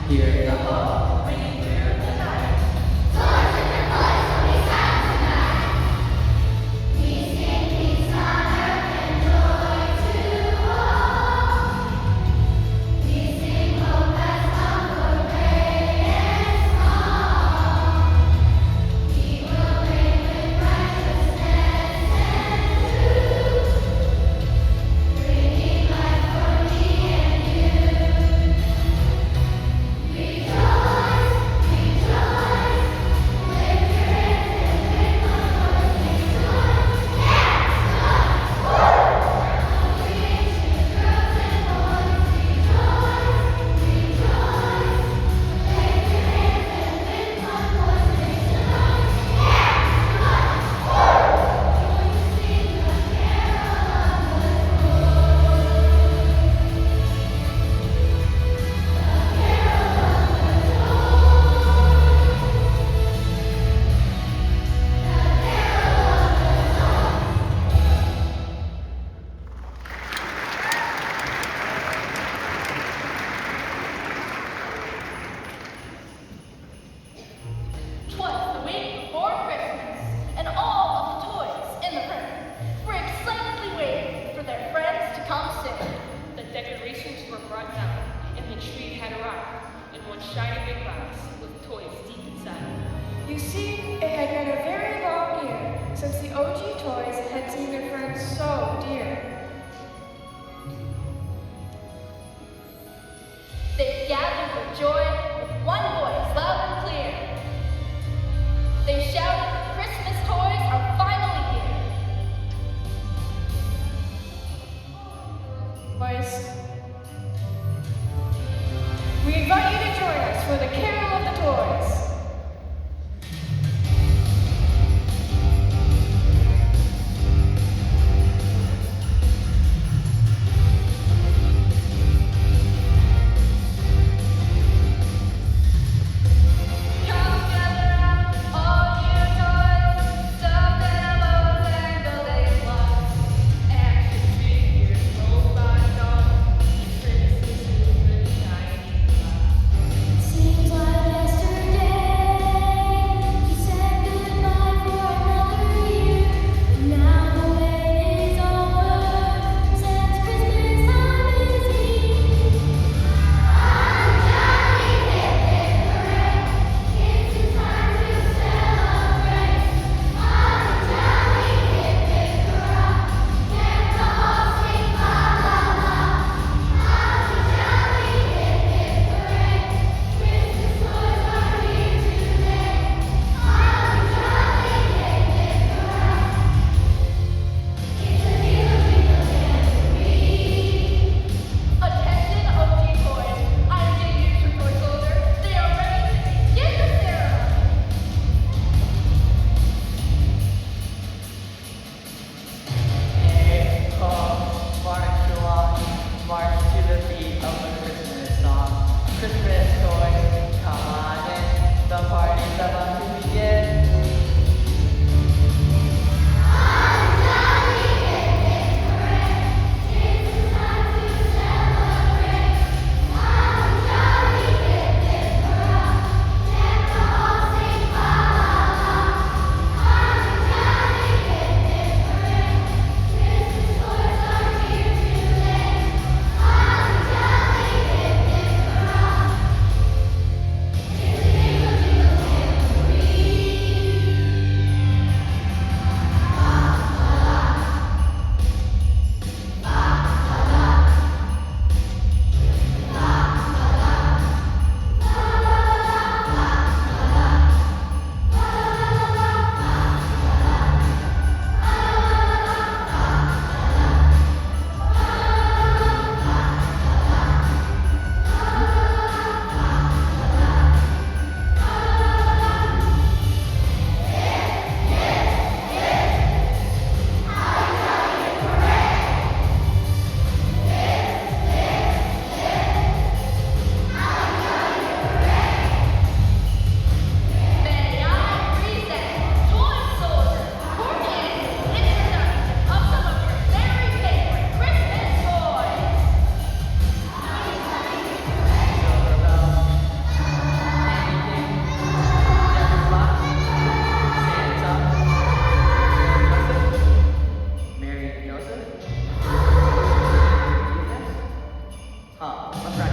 Here in the hall, bringing there the night. Twas the week before Christmas, and all of the toys in the room were excitedly waiting for their friends to come soon. The decorations were brought down, and the tree had arrived in one shiny big box with toys deep inside. You see, it had been a very long year since the OG toys had seen their friends so dear. They gathered with joy with one voice loud and clear. They shouted, "Christmas toys are finally here!" Boys, we invite you to join us for the Carol of the Toys. Come gather round, all you toys, stuffed animals and building blocks. Action figures, robot dolls, princesses with shiny clocks. Seems like yesterday Huh, let's try